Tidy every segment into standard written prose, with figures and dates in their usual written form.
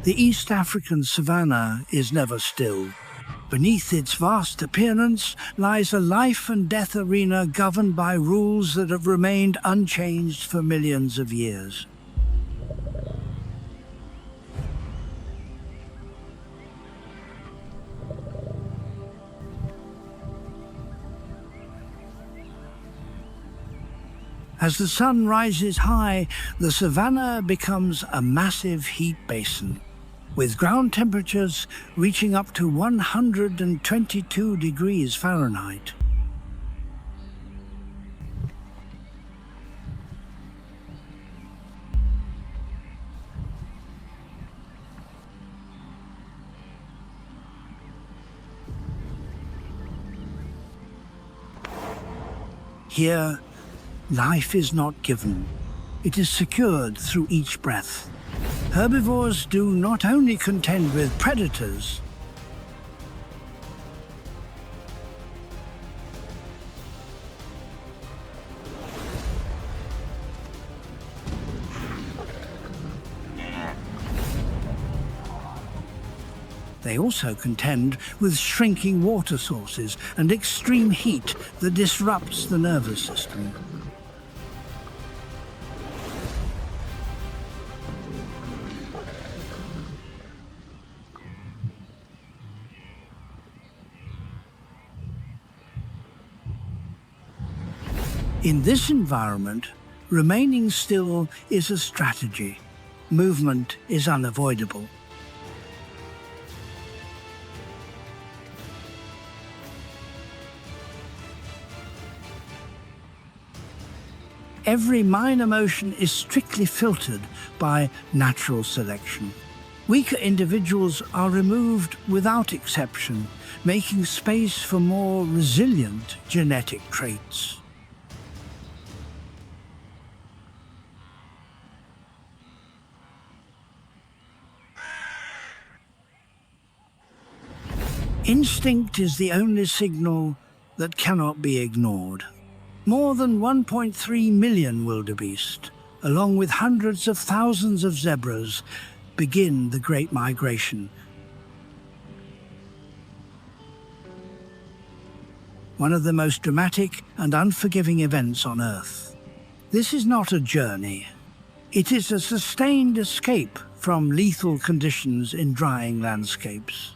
The East African Savannah is never still. Beneath its vast appearance lies a life and death arena governed by rules that have remained unchanged for millions of years. As the sun rises high, the savanna becomes a massive heat basin, with ground temperatures reaching up to 122 degrees Fahrenheit. Here, life is not given. It is secured through each breath. Herbivores do not only contend with predators, they also contend with shrinking water sources and extreme heat that disrupts the nervous system. In this environment, remaining still is a strategy. Movement is unavoidable. Every minor motion is strictly filtered by natural selection. Weaker individuals are removed without exception, making space for more resilient genetic traits. Instinct is the only signal that cannot be ignored. More than 1.3 million wildebeest, along with hundreds of thousands of zebras, begin the Great Migration. One of the most dramatic and unforgiving events on Earth. This is not a journey. It is a sustained escape from lethal conditions in drying landscapes.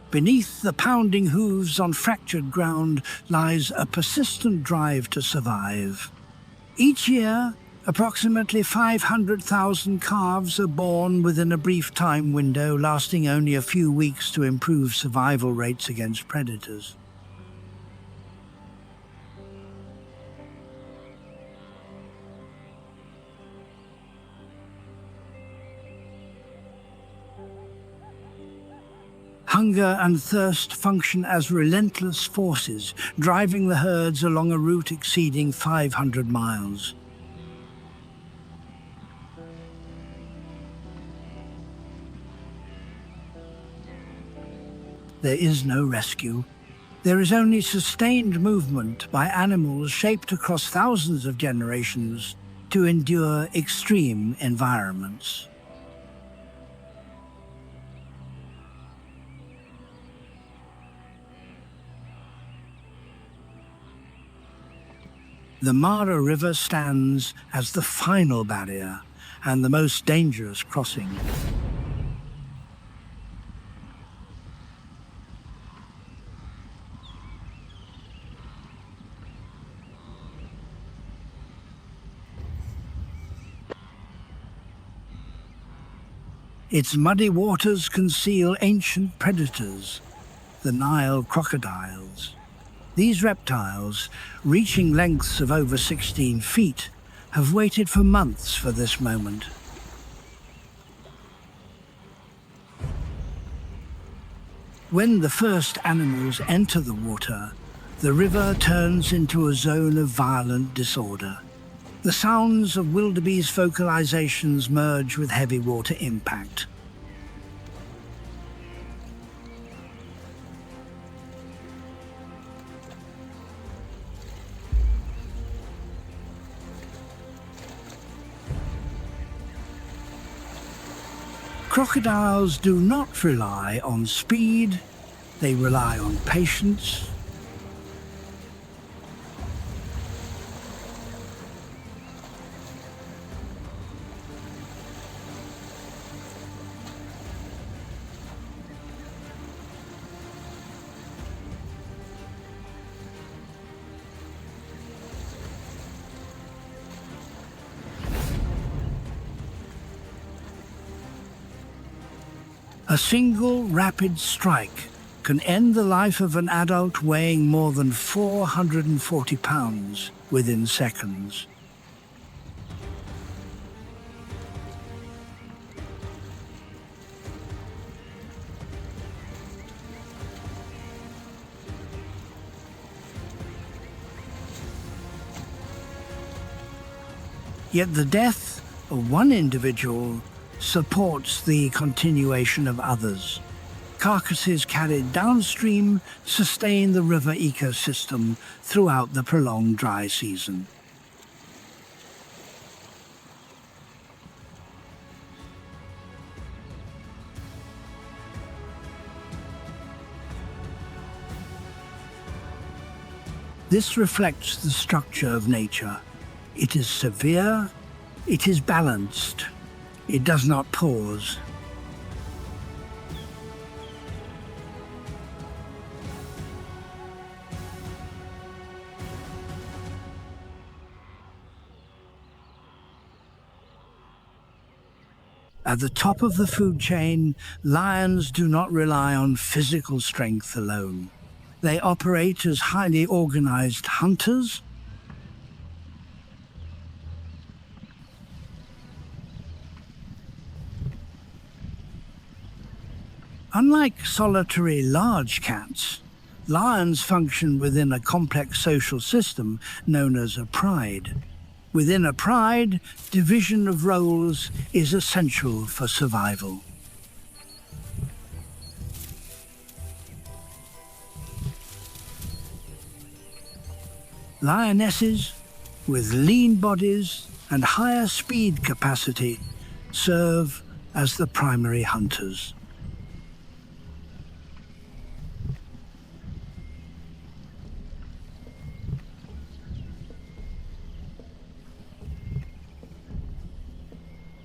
Beneath the pounding hooves on fractured ground lies a persistent drive to survive. Each year, approximately 500,000 calves are born within a brief time window, lasting only a few weeks to improve survival rates against predators. Hunger and thirst function as relentless forces, driving the herds along a route exceeding 500 miles. There is no rescue. There is only sustained movement by animals shaped across thousands of generations to endure extreme environments. The Mara River stands as the final barrier and the most dangerous crossing. Its muddy waters conceal ancient predators, the Nile crocodiles. These reptiles, reaching lengths of over 16 feet, have waited for months for this moment. When the first animals enter the water, the river turns into a zone of violent disorder. The sounds of wildebeest vocalizations merge with heavy water impact. Crocodiles do not rely on speed, they rely on patience. A single rapid strike can end the life of an adult weighing more than 440 pounds within seconds. Yet the death of one individual supports the continuation of others. Carcasses carried downstream sustain the river ecosystem throughout the prolonged dry season. This reflects the structure of nature. It is severe, it is balanced. It does not pause. At the top of the food chain, lions do not rely on physical strength alone. They operate as highly organized hunters, unlike solitary large cats, lions function within a complex social system known as a pride. Within a pride, division of roles is essential for survival. Lionesses, with lean bodies and higher speed capacity, serve as the primary hunters.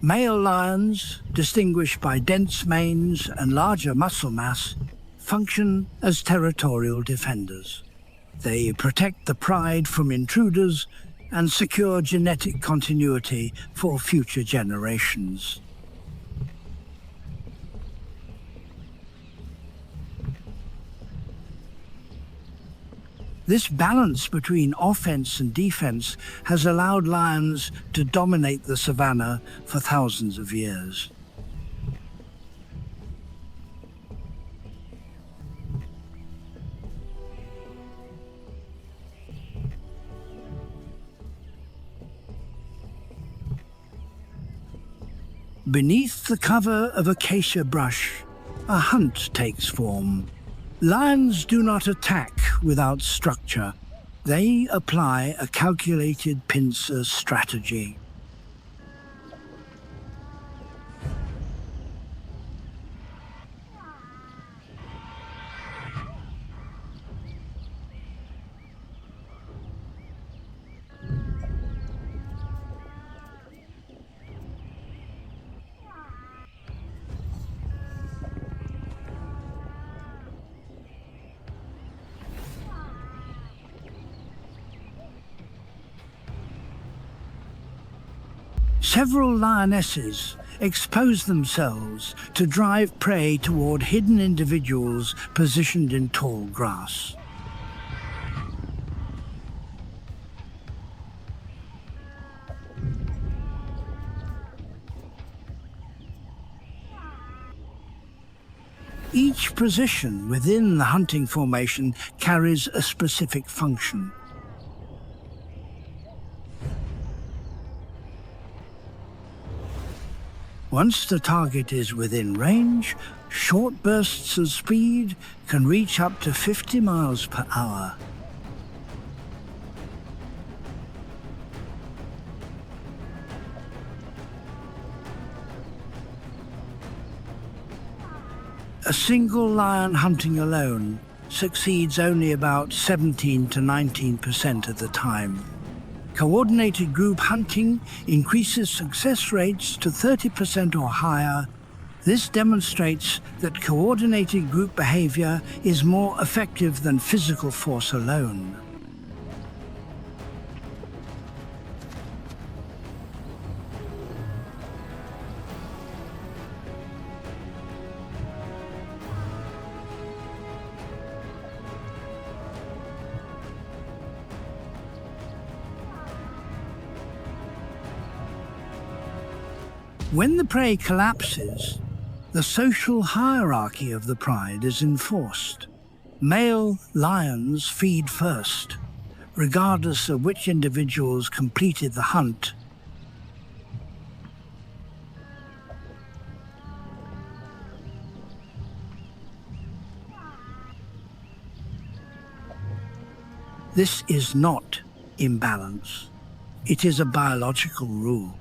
Male lions, distinguished by dense manes and larger muscle mass, function as territorial defenders. They protect the pride from intruders and secure genetic continuity for future generations. This balance between offense and defense has allowed lions to dominate the savanna for thousands of years. Beneath the cover of acacia brush, a hunt takes form. Lions do not attack without structure. They apply a calculated pincer strategy. Several lionesses expose themselves to drive prey toward hidden individuals positioned in tall grass. Each position within the hunting formation carries a specific function. Once the target is within range, short bursts of speed can reach up to 50 miles per hour. A single lion hunting alone succeeds only about 17 to 19% of the time. Coordinated group hunting increases success rates to 30% or higher. This demonstrates that coordinated group behavior is more effective than physical force alone. When the prey collapses, the social hierarchy of the pride is enforced. Male lions feed first, regardless of which individuals completed the hunt. This is not imbalance. It is a biological rule.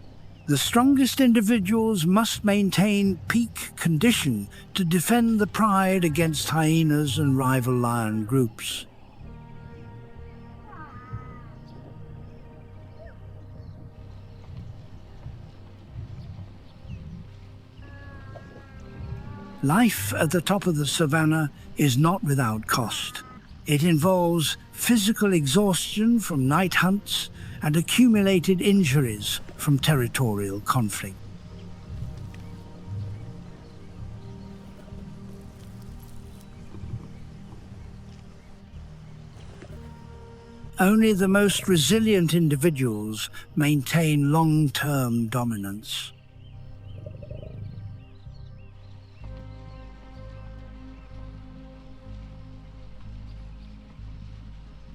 The strongest individuals must maintain peak condition to defend the pride against hyenas and rival lion groups. Life at the top of the savannah is not without cost. It involves physical exhaustion from night hunts and accumulated injuries from territorial conflict. Only the most resilient individuals maintain long-term dominance.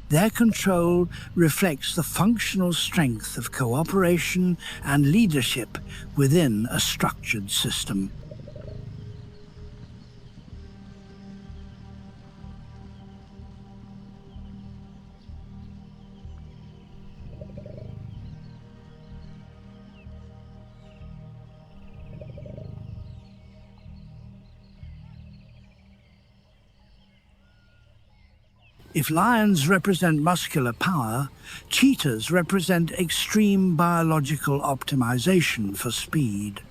Their control reflects the functional strength of cooperation and leadership within a structured system. If lions represent muscular power, cheetahs represent extreme biological optimization for speed.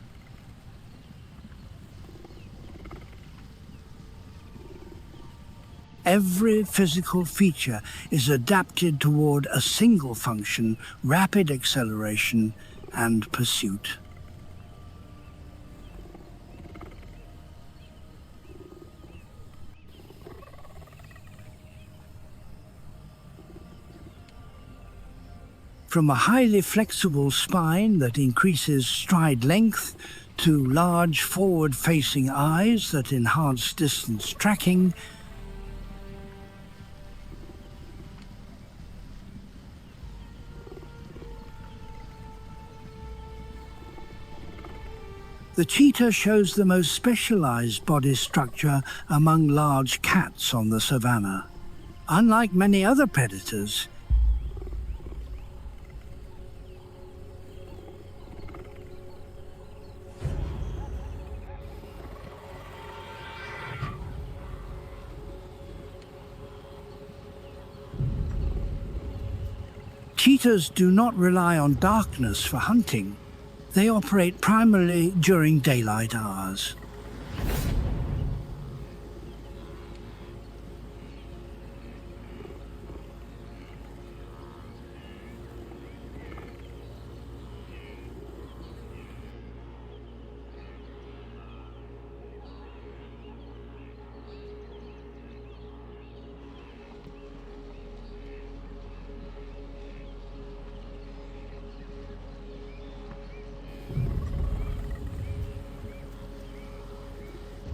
Every physical feature is adapted toward a single function: rapid acceleration and pursuit. From a highly flexible spine that increases stride length to large forward-facing eyes that enhance distance tracking, the cheetah shows the most specialized body structure among large cats on the savannah. Unlike many other predators, cheetahs do not rely on darkness for hunting. They operate primarily during daylight hours.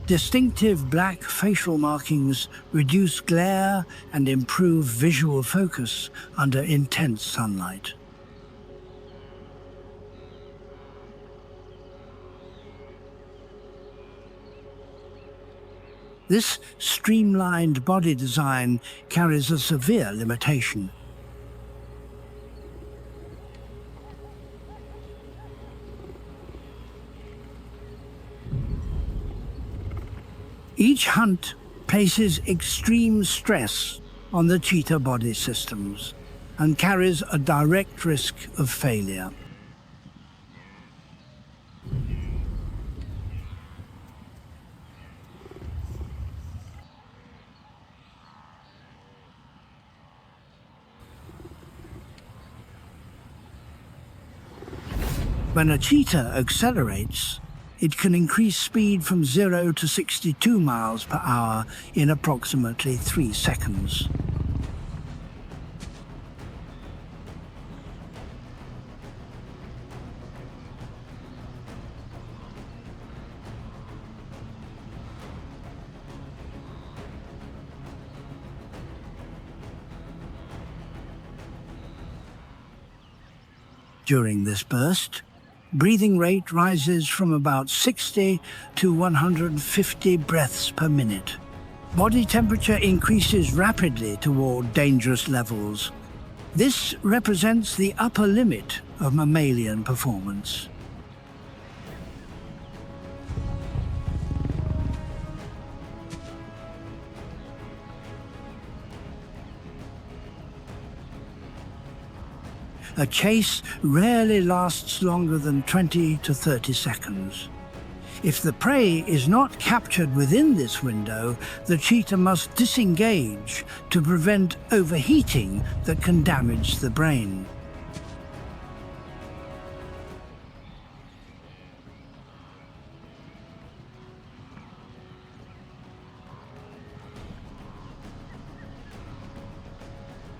Distinctive black facial markings reduce glare and improve visual focus under intense sunlight. This streamlined body design carries a severe limitation. Each hunt places extreme stress on the cheetah body systems and carries a direct risk of failure. When a cheetah accelerates, it can increase speed from 0 to 62 miles per hour in approximately 3 seconds. During this burst, breathing rate rises from about 60 to 150 breaths per minute. Body temperature increases rapidly toward dangerous levels. This represents the upper limit of mammalian performance. A chase rarely lasts longer than 20 to 30 seconds. If the prey is not captured within this window, the cheetah must disengage to prevent overheating that can damage the brain.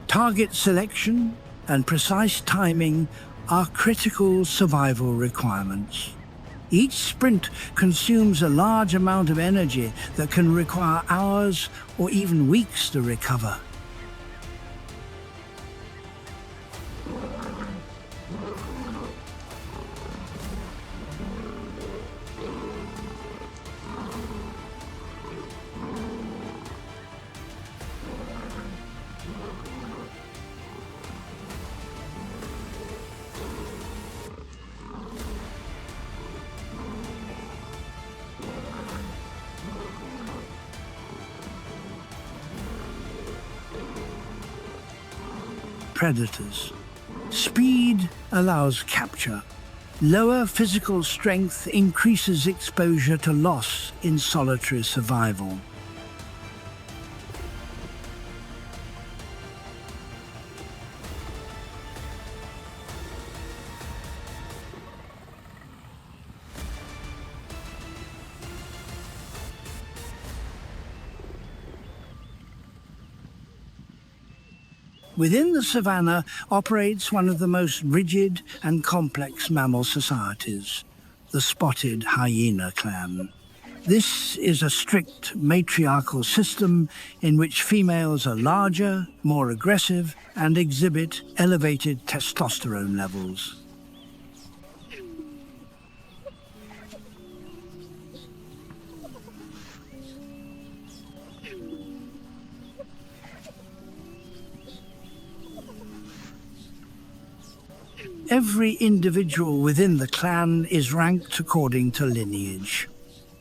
Target selection and precise timing are critical survival requirements. Each sprint consumes a large amount of energy that can require hours or even weeks to recover. Predators. Speed allows capture. Lower physical strength increases exposure to loss in solitary survival. Within the savanna operates one of the most rigid and complex mammal societies, the spotted hyena clan. This is a strict matriarchal system in which females are larger, more aggressive, and exhibit elevated testosterone levels. Every individual within the clan is ranked according to lineage.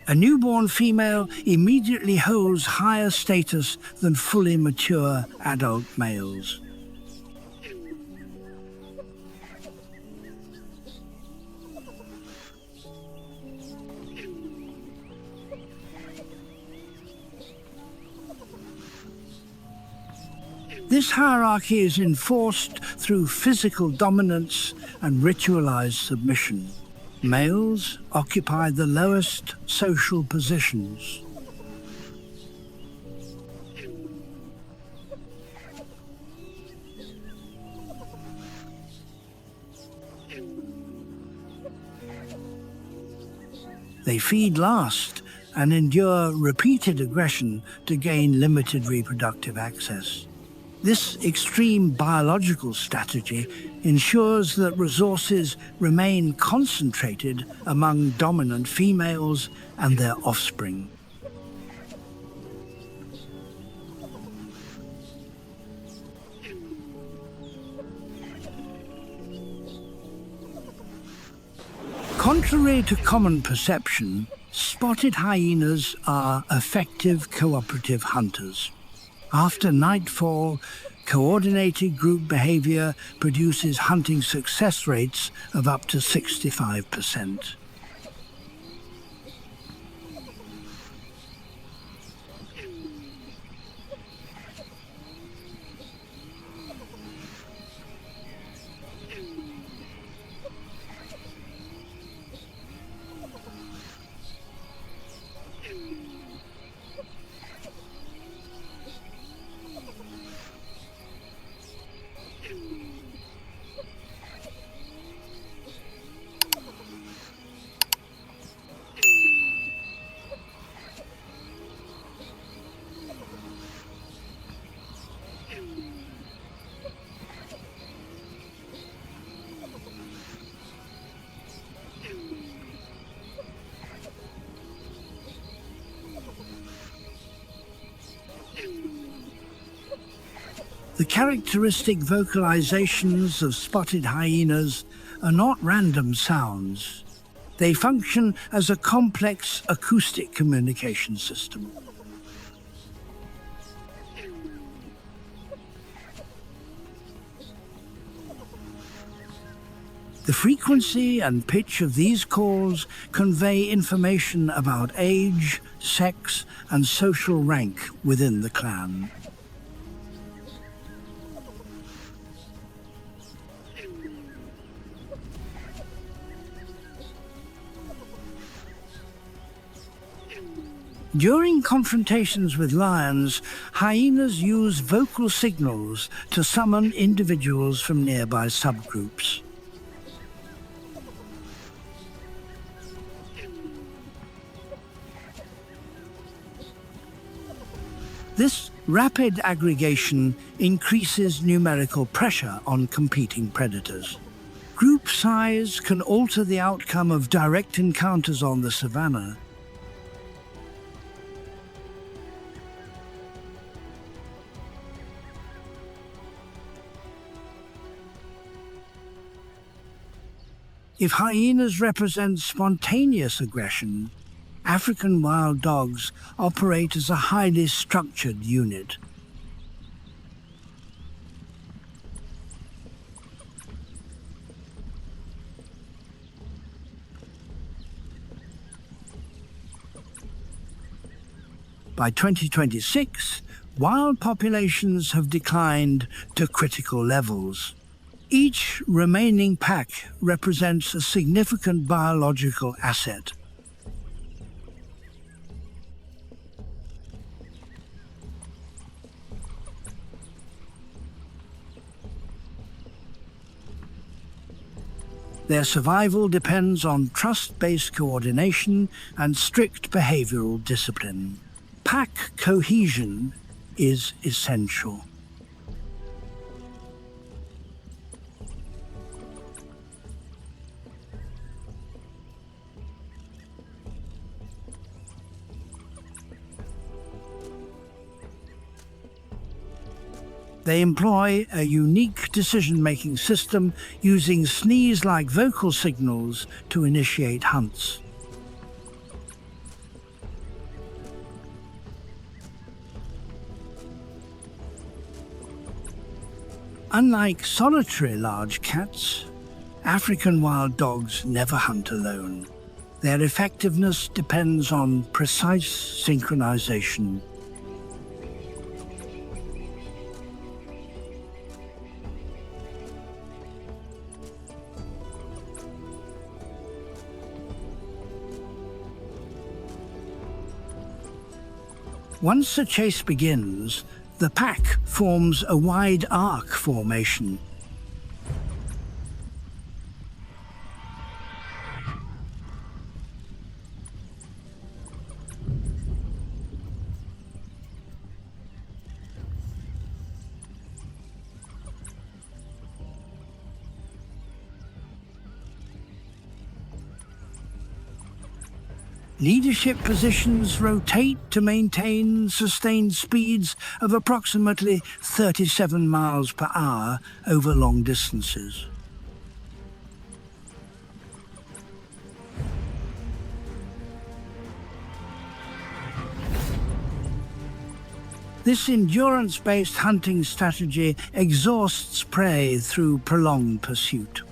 A newborn female immediately holds higher status than fully mature adult males. This hierarchy is enforced through physical dominance and ritualized submission. Males occupy the lowest social positions. They feed last and endure repeated aggression to gain limited reproductive access. This extreme biological strategy ensures that resources remain concentrated among dominant females and their offspring. Contrary to common perception, Spotted hyenas are effective cooperative hunters. After nightfall, coordinated group behavior produces hunting success rates of up to 65%. The characteristic vocalizations of spotted hyenas are not random sounds. They function as a complex acoustic communication system. The frequency and pitch of these calls convey information about age, sex, and social rank within the clan. During confrontations with lions, hyenas use vocal signals to summon individuals from nearby subgroups. This rapid aggregation increases numerical pressure on competing predators. Group size can alter the outcome of direct encounters on the savanna. If hyenas represent spontaneous aggression, African wild dogs operate as a highly structured unit. By 2026, wild populations have declined to critical levels. Each remaining pack represents a significant biological asset. Their survival depends on trust-based coordination and strict behavioral discipline. Pack cohesion is essential. They employ a unique decision-making system using sneeze-like vocal signals to initiate hunts. Unlike solitary large cats, African wild dogs never hunt alone. Their effectiveness depends on precise synchronization. Once a chase begins, the pack forms a wide arc formation. Leadership positions rotate to maintain sustained speeds of approximately 37 miles per hour over long distances. This endurance-based hunting strategy exhausts prey through prolonged pursuit.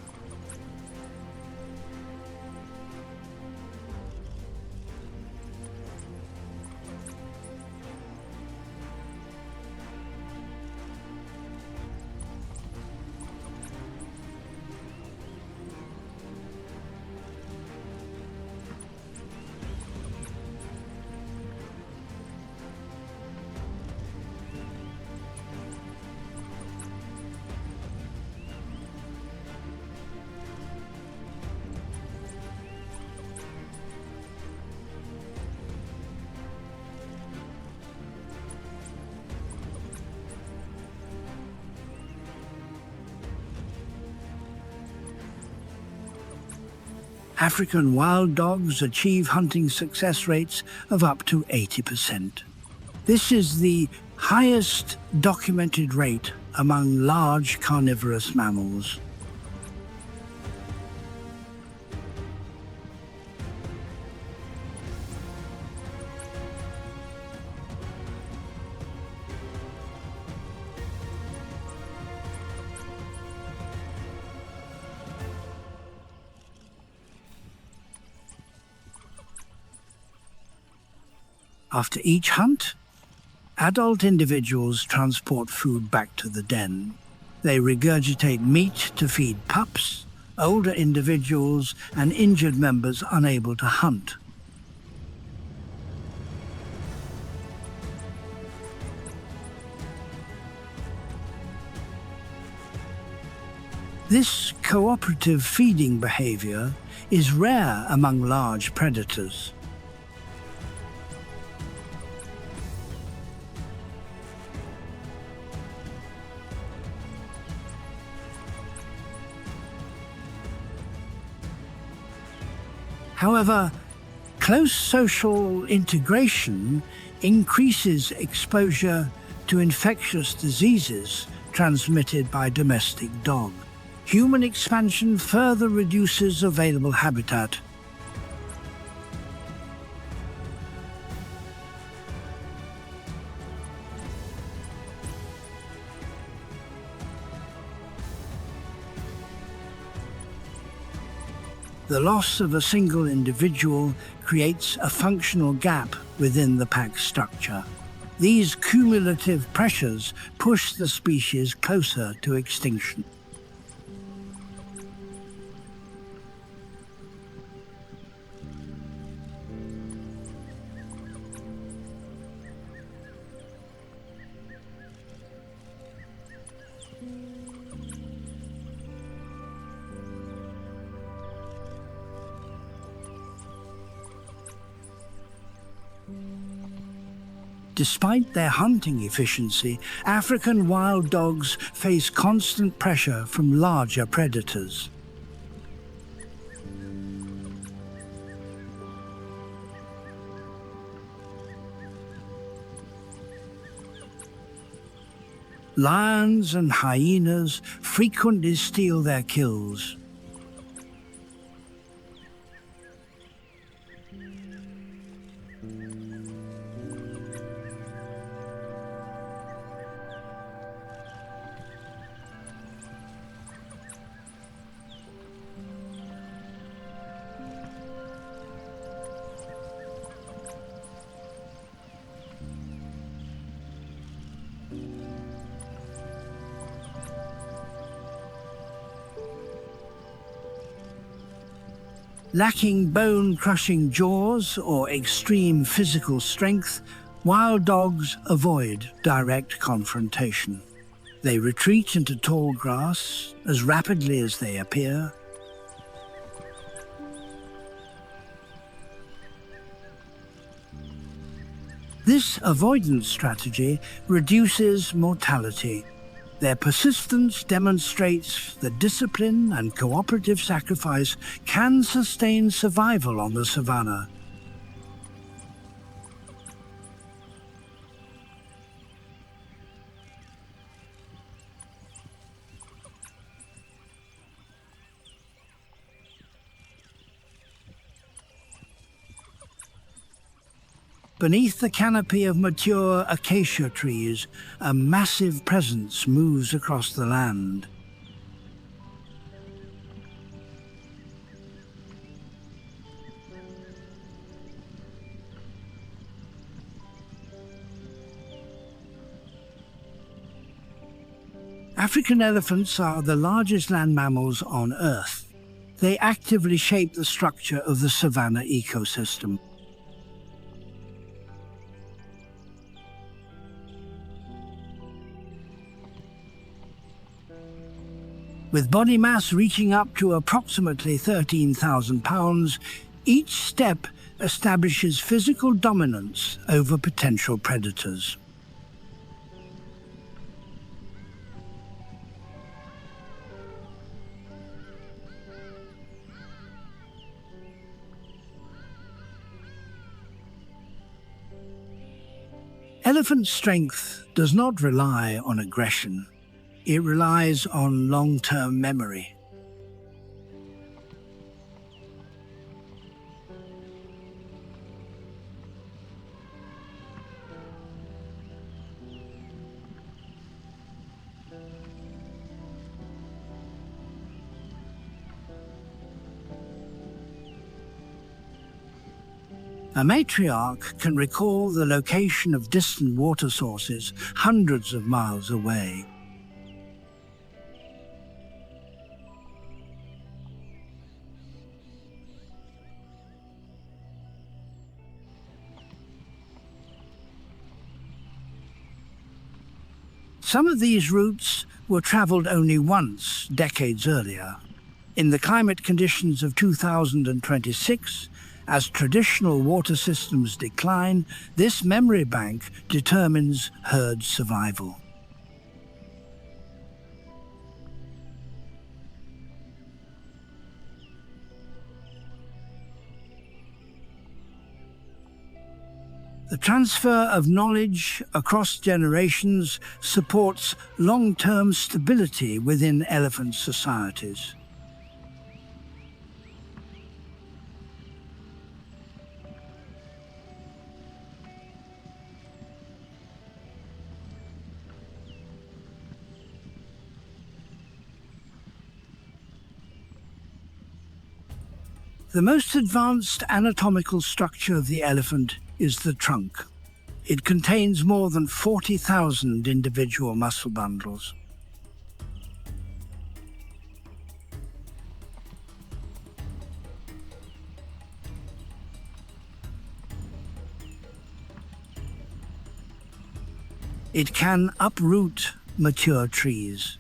African wild dogs achieve hunting success rates of up to 80%. This is the highest documented rate among large carnivorous mammals. After each hunt, adult individuals transport food back to the den. They regurgitate meat to feed pups, older individuals, and injured members unable to hunt. This cooperative feeding behavior is rare among large predators. However, close social integration increases exposure to infectious diseases transmitted by domestic dogs. Human expansion further reduces available habitat. The loss of a single individual creates a functional gap within the pack structure. These cumulative pressures push the species closer to extinction. Despite their hunting efficiency, African wild dogs face constant pressure from larger predators. Lions and hyenas frequently steal their kills. Lacking bone-crushing jaws or extreme physical strength, wild dogs avoid direct confrontation. They retreat into tall grass as rapidly as they appear. This avoidance strategy reduces mortality. Their persistence demonstrates that discipline and cooperative sacrifice can sustain survival on the savanna. Beneath the canopy of mature acacia trees, a massive presence moves across the land. African elephants are the largest land mammals on Earth. They actively shape the structure of the savanna ecosystem. With body mass reaching up to approximately 13,000 pounds, each step establishes physical dominance over potential predators. Elephant strength does not rely on aggression. It relies on long-term memory. A matriarch can recall the location of distant water sources hundreds of miles away. Some of these routes were traveled only once decades earlier. In the climate conditions of 2026, as traditional water systems decline, this memory bank determines herd survival. The transfer of knowledge across generations supports long-term stability within elephant societies. The most advanced anatomical structure of the elephant is the trunk. It contains more than 40,000 individual muscle bundles. It can uproot mature trees.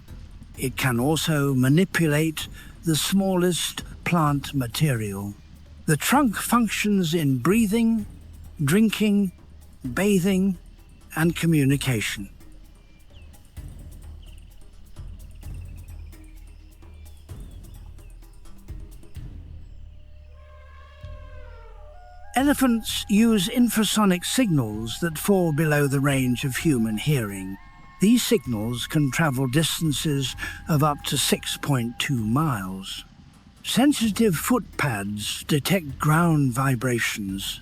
It can also manipulate the smallest plant material. The trunk functions in breathing, drinking, bathing, and communication. Elephants use infrasonic signals that fall below the range of human hearing. These signals can travel distances of up to 6.2 miles. Sensitive foot pads detect ground vibrations.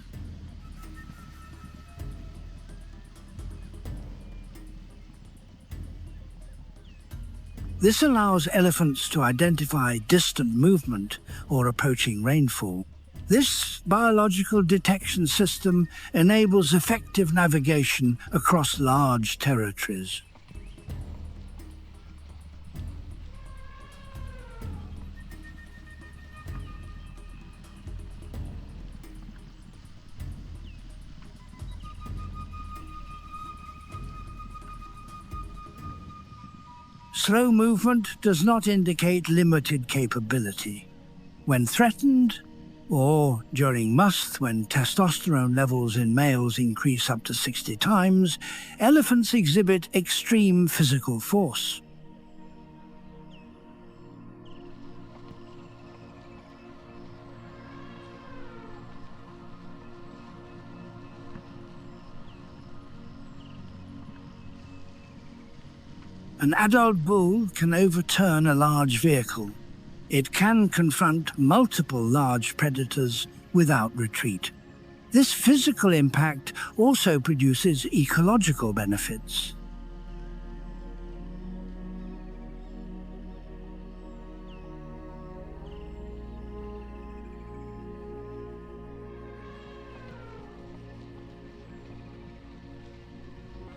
This allows elephants to identify distant movement or approaching rainfall. This biological detection system enables effective navigation across large territories. Slow movement does not indicate limited capability. When threatened, or during musth when testosterone levels in males increase up to 60 times, elephants exhibit extreme physical force. An adult bull can overturn a large vehicle. It can confront multiple large predators without retreat. This physical impact also produces ecological benefits.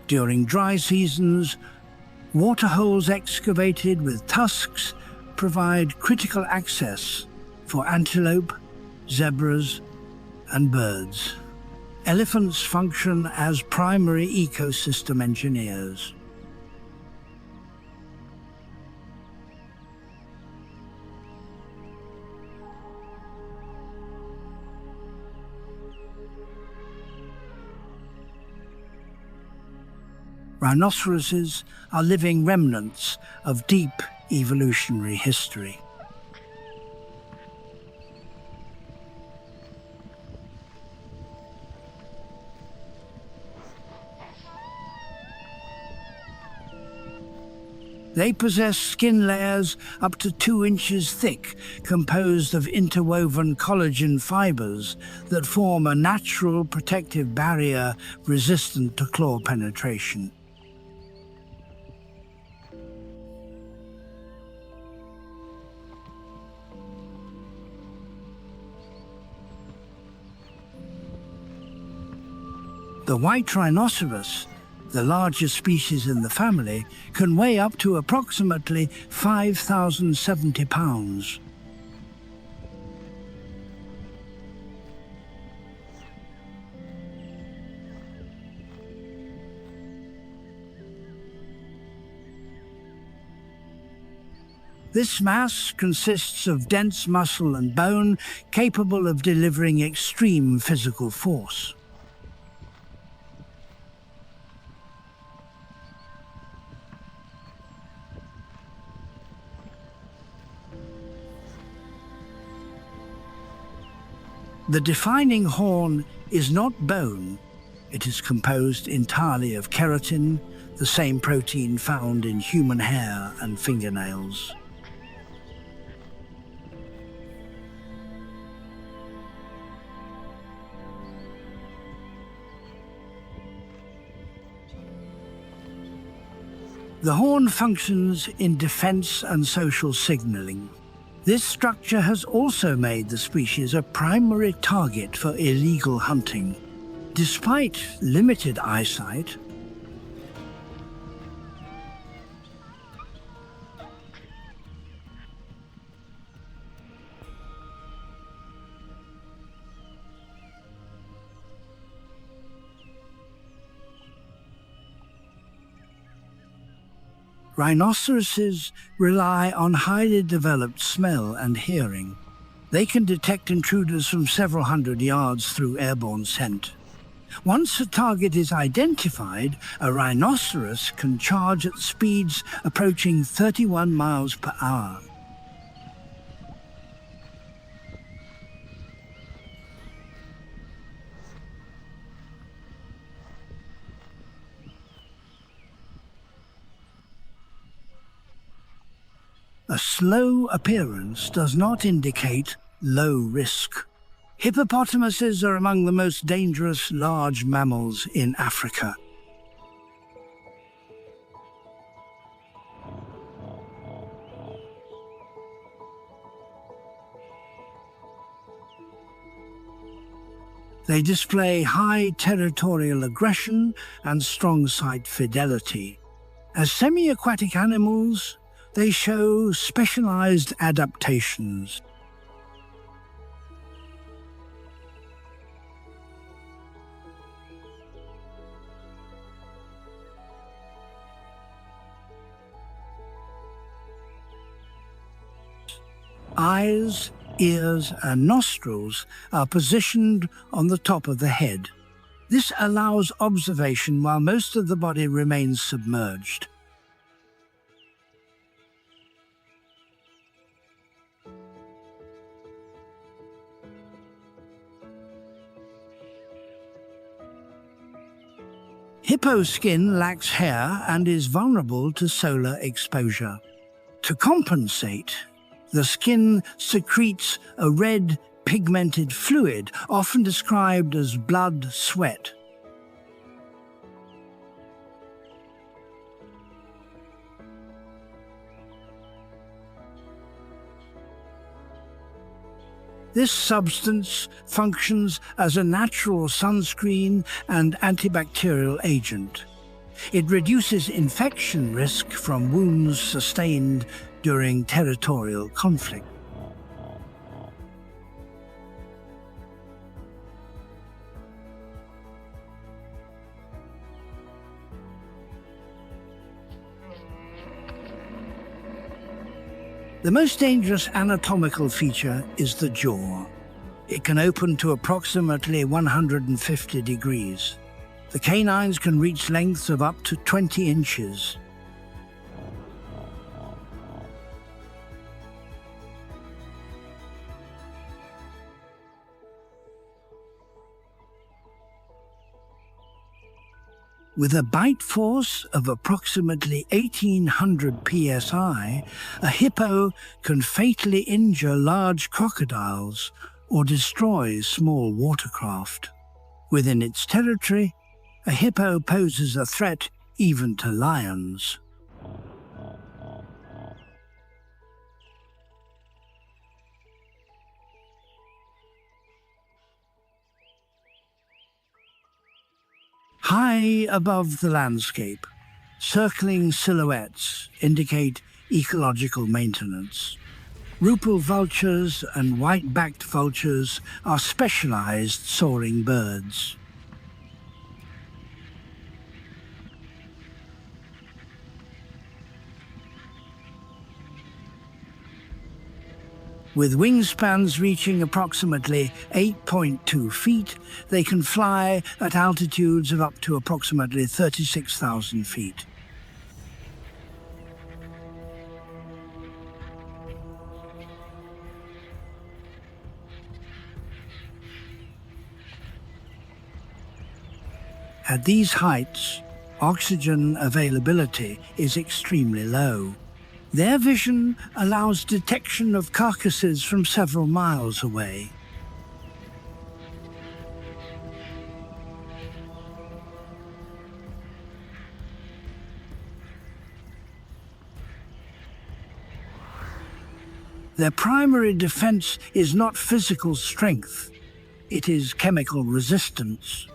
During dry seasons, waterholes excavated with tusks provide critical access for antelope, zebras, and birds. Elephants function as primary ecosystem engineers. Rhinoceroses are living remnants of deep evolutionary history. They possess skin layers up to 2 inches thick, composed of interwoven collagen fibers that form a natural protective barrier resistant to claw penetration. The white rhinoceros, the largest species in the family, can weigh up to approximately 5,070 pounds. This mass consists of dense muscle and bone capable of delivering extreme physical force. The defining horn is not bone. It is composed entirely of keratin, the same protein found in human hair and fingernails. The horn functions in defense and social signaling. This structure has also made the species a primary target for illegal hunting. Despite limited eyesight, rhinoceroses rely on highly developed smell and hearing. They can detect intruders from several hundred yards through airborne scent. Once a target is identified, a rhinoceros can charge at speeds approaching 31 miles per hour. A slow appearance does not indicate low risk. Hippopotamuses are among the most dangerous large mammals in Africa. They display high territorial aggression and strong sight fidelity. As semi-aquatic animals, they show specialized adaptations. Eyes, ears, and nostrils are positioned on the top of the head. This allows observation while most of the body remains submerged. Hippo skin lacks hair and is vulnerable to solar exposure. To compensate, the skin secretes a red pigmented fluid, often described as blood sweat. This substance functions as a natural sunscreen and antibacterial agent. It reduces infection risk from wounds sustained during territorial conflict. The most dangerous anatomical feature is the jaw. It can open to approximately 150 degrees. The canines can reach lengths of up to 20 inches. With a bite force of approximately 1,800 psi, a hippo can fatally injure large crocodiles or destroy small watercraft. Within its territory, a hippo poses a threat even to lions. High above the landscape, circling silhouettes indicate ecological maintenance. Rupal vultures and white-backed vultures are specialized soaring birds. With wingspans reaching approximately 8.2 feet, they can fly at altitudes of up to approximately 36,000 feet. At these heights, oxygen availability is extremely low. Their vision allows detection of carcasses from several miles away. Their primary defense is not physical strength, it is chemical resistance.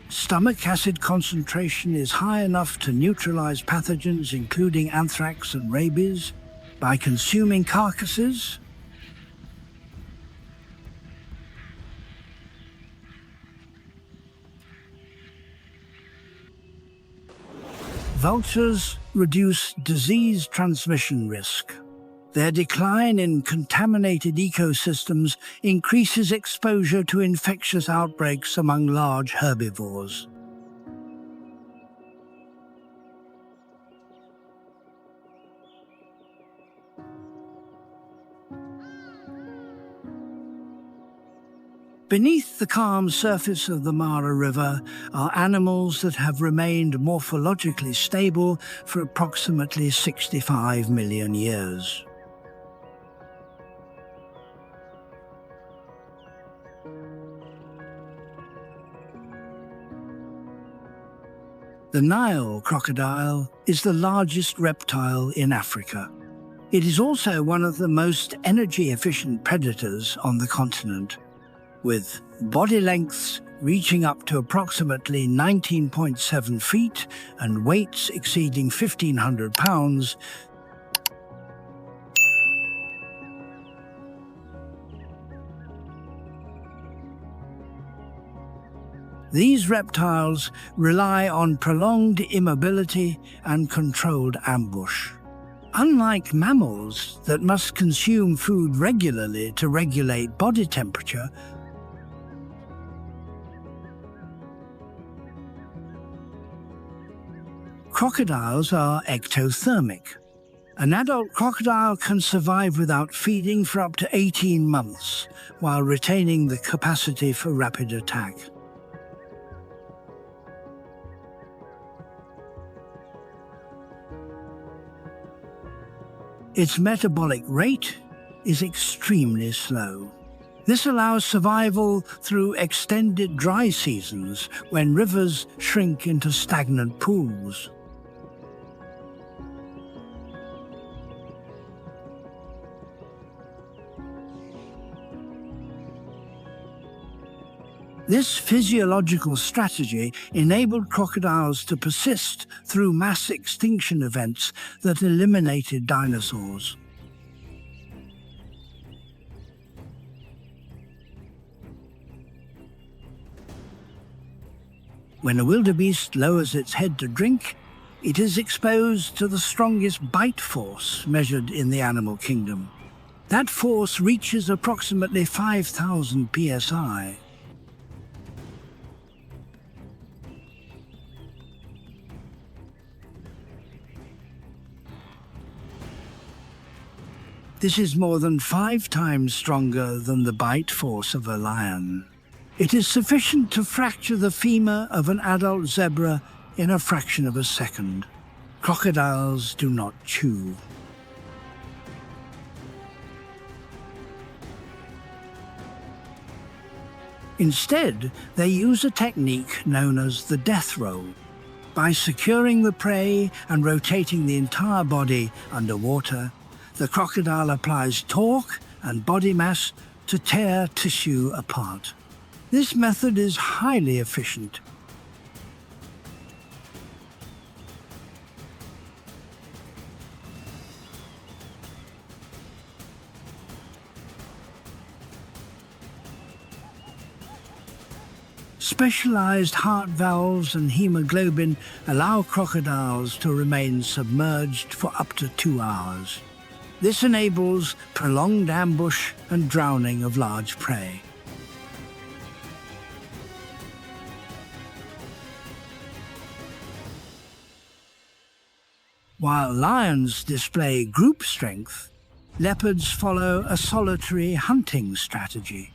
Stomach acid concentration is high enough to neutralize pathogens including anthrax and rabies by consuming carcasses. Vultures reduce disease transmission risk. Their decline in contaminated ecosystems increases exposure to infectious outbreaks among large herbivores. Beneath the calm surface of the Mara River are animals that have remained morphologically stable for approximately 65 million years. The Nile crocodile is the largest reptile in Africa. It is also one of the most energy-efficient predators on the continent, with body lengths reaching up to approximately 19.7 feet and weights exceeding 1,500 pounds. These reptiles rely on prolonged immobility and controlled ambush. Unlike mammals that must consume food regularly to regulate body temperature, crocodiles are ectothermic. An adult crocodile can survive without feeding for up to 18 months, while retaining the capacity for rapid attack. Its metabolic rate is extremely slow. This allows survival through extended dry seasons when rivers shrink into stagnant pools. This physiological strategy enabled crocodiles to persist through mass extinction events that eliminated dinosaurs. When a wildebeest lowers its head to drink, it is exposed to the strongest bite force measured in the animal kingdom. That force reaches approximately 5,000 psi. This is more than 5 times stronger than the bite force of a lion. It is sufficient to fracture the femur of an adult zebra in a fraction of a second. Crocodiles do not chew. Instead, they use a technique known as the death roll. By securing the prey and rotating the entire body underwater, the crocodile applies torque and body mass to tear tissue apart. This method is highly efficient. Specialized heart valves and hemoglobin allow crocodiles to remain submerged for up to 2 hours. This enables prolonged ambush and drowning of large prey. While lions display group strength, leopards follow a solitary hunting strategy.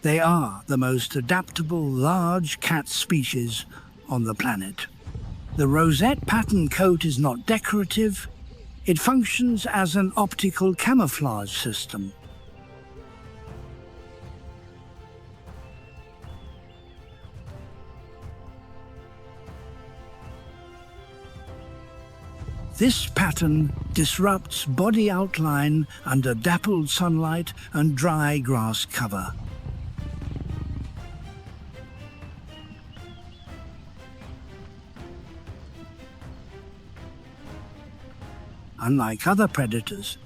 They are the most adaptable large cat species on the planet. The rosette pattern coat is not decorative, it functions as an optical camouflage system. This pattern disrupts body outline under dappled sunlight and dry grass cover. Unlike other predators,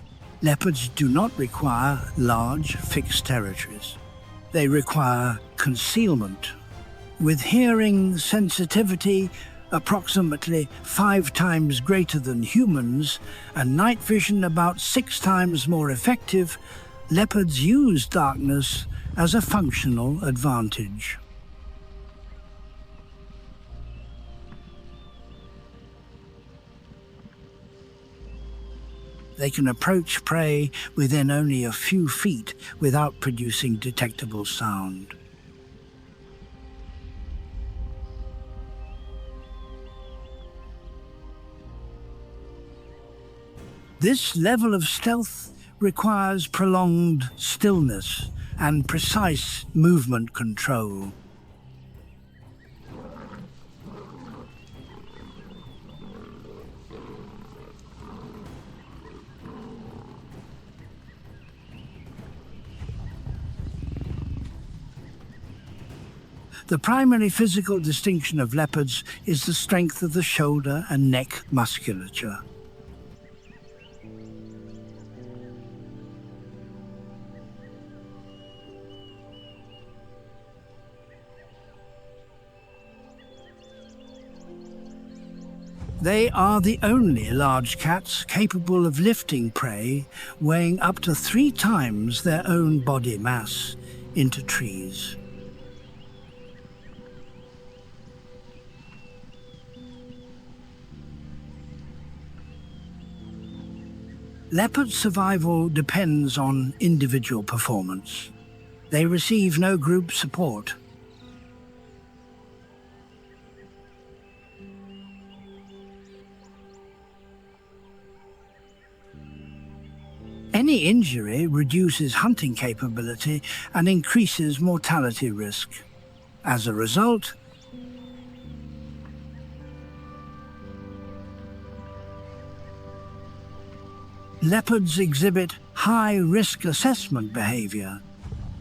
leopards do not require large, fixed territories. They require concealment. With hearing sensitivity approximately 5 times greater than humans and night vision about 6 times more effective, leopards use darkness as a functional advantage. They can approach prey within only a few feet without producing detectable sound. This level of stealth requires prolonged stillness and precise movement control. The primary physical distinction of leopards is the strength of the shoulder and neck musculature. They are the only large cats capable of lifting prey weighing up to 3 times their own body mass into trees. Leopard survival depends on individual performance. They receive no group support. Any injury reduces hunting capability and increases mortality risk. As a result, leopards exhibit high risk assessment behavior.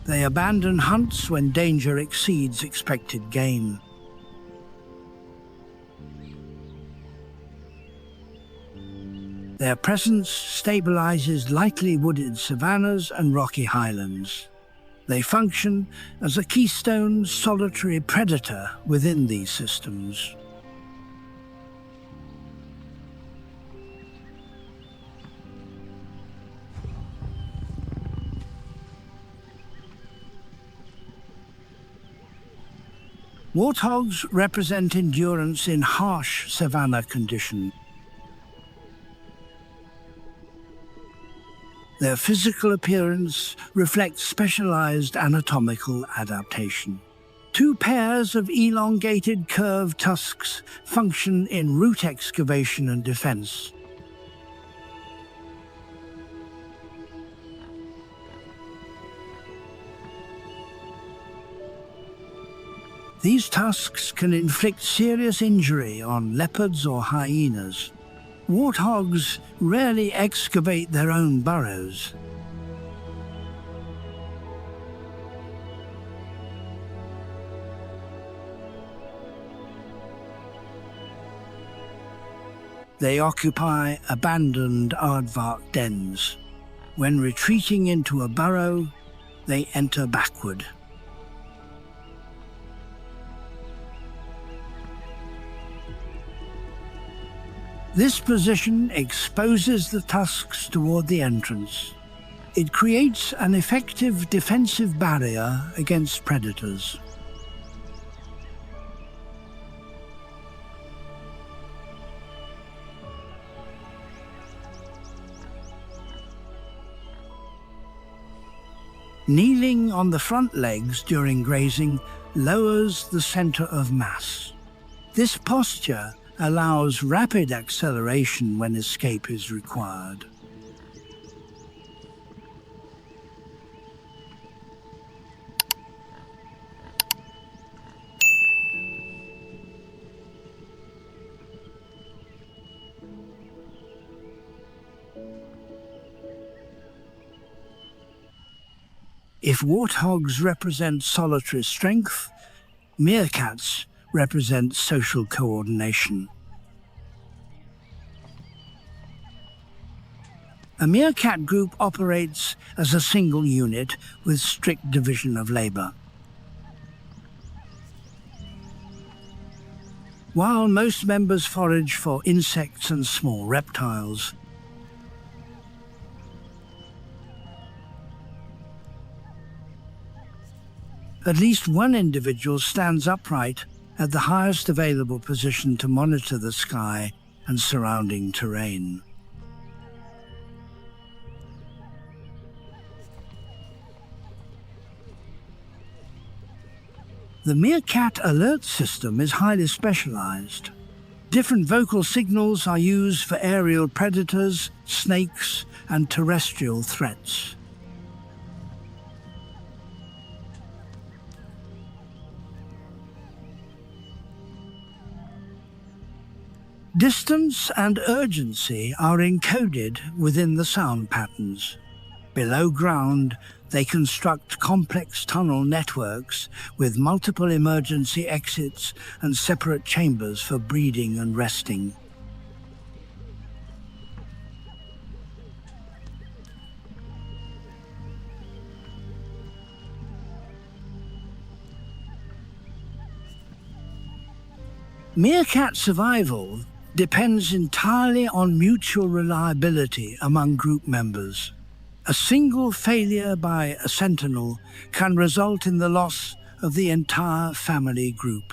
They abandon hunts when danger exceeds expected gain. Their presence stabilizes lightly wooded savannas and rocky highlands. They function as a keystone solitary predator within these systems. Warthogs represent endurance in harsh savanna conditions. Their physical appearance reflects specialized anatomical adaptation. Two pairs of elongated curved tusks function in root excavation and defense. These tusks can inflict serious injury on leopards or hyenas. Warthogs rarely excavate their own burrows. They occupy abandoned aardvark dens. When retreating into a burrow, they enter backward. This position exposes the tusks toward the entrance. It creates an effective defensive barrier against predators. Kneeling on the front legs during grazing lowers the center of mass. This posture allows rapid acceleration when escape is required. If warthogs represent solitary strength, meerkats represent social coordination. A meerkat group operates as a single unit with strict division of labor. While most members forage for insects and small reptiles, at least one individual stands upright at the highest available position to monitor the sky and surrounding terrain. The meerkat alert system is highly specialized. Different vocal signals are used for aerial predators, snakes, and terrestrial threats. Distance and urgency are encoded within the sound patterns. Below ground, they construct complex tunnel networks with multiple emergency exits and separate chambers for breeding and resting. Meerkat survival depends entirely on mutual reliability among group members. A single failure by a sentinel can result in the loss of the entire family group.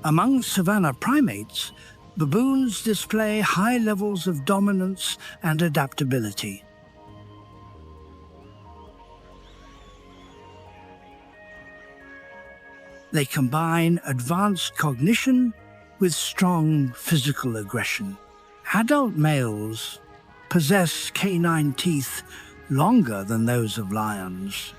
Among savanna primates, Baboons display high levels of dominance and adaptability. They combine advanced cognition with strong physical aggression. Adult males possess canine teeth longer than those of lions.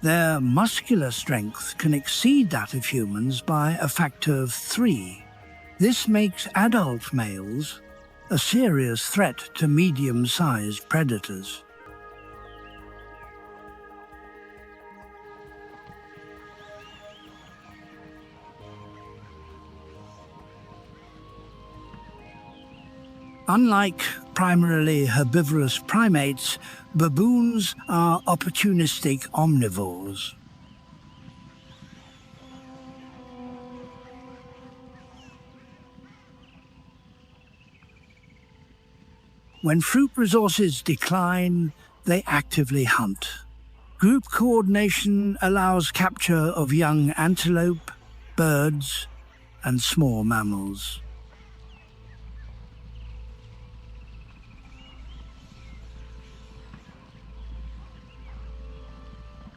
Their muscular strength can exceed that of humans by a factor of 3. This makes adult males a serious threat to medium-sized predators. Unlike primarily herbivorous primates, baboons are opportunistic omnivores. When fruit resources decline, they actively hunt. Group coordination allows capture of young antelope, birds, and small mammals.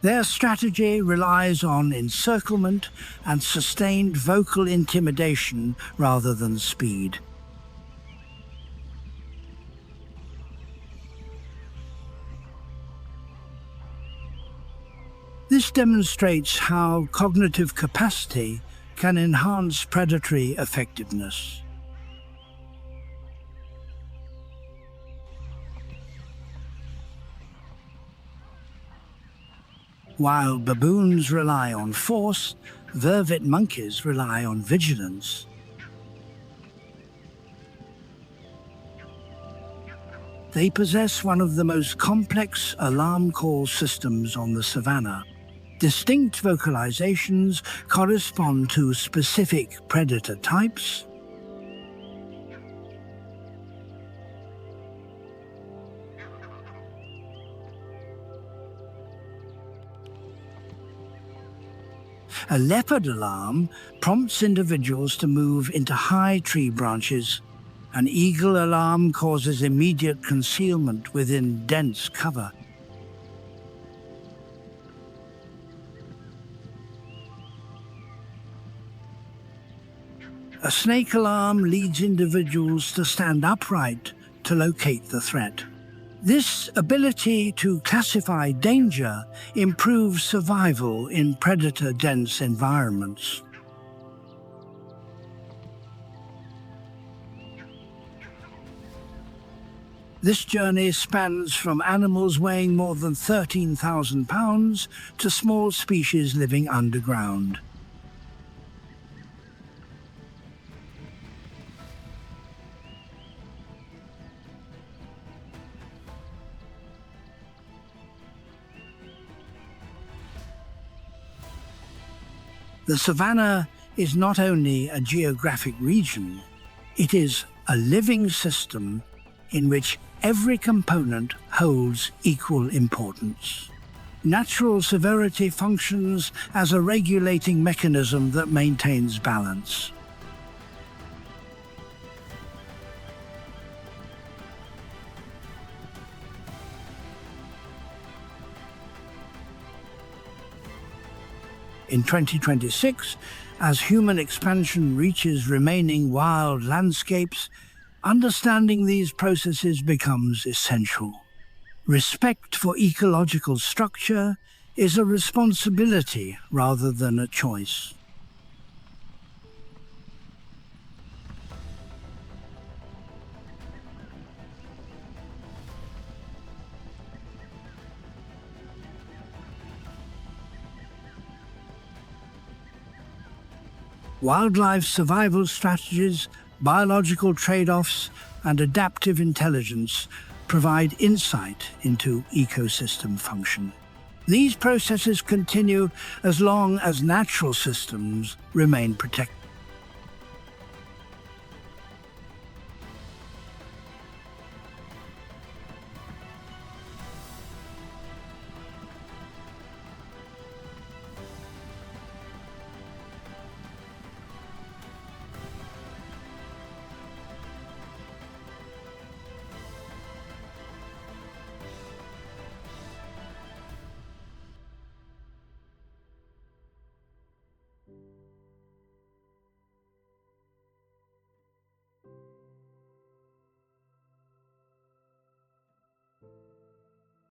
Their strategy relies on encirclement and sustained vocal intimidation rather than speed. This demonstrates how cognitive capacity can enhance predatory effectiveness. While baboons rely on force, vervet monkeys rely on vigilance. They possess one of the most complex alarm call systems on the savanna. Distinct vocalizations correspond to specific predator types, a leopard alarm prompts individuals to move into high tree branches. An eagle alarm causes immediate concealment within dense cover. A snake alarm leads individuals to stand upright to locate the threat. This ability to classify danger improves survival in predator-dense environments. This journey spans from animals weighing more than 13,000 pounds to small species living underground. The savanna is not only a geographic region, it is a living system in which every component holds equal importance. Natural severity functions as a regulating mechanism that maintains balance. In 2026, as human expansion reaches remaining wild landscapes, understanding these processes becomes essential. Respect for ecological structure is a responsibility rather than a choice. Wildlife survival strategies, biological trade-offs, and adaptive intelligence provide insight into ecosystem function. These processes continue as long as natural systems remain protected.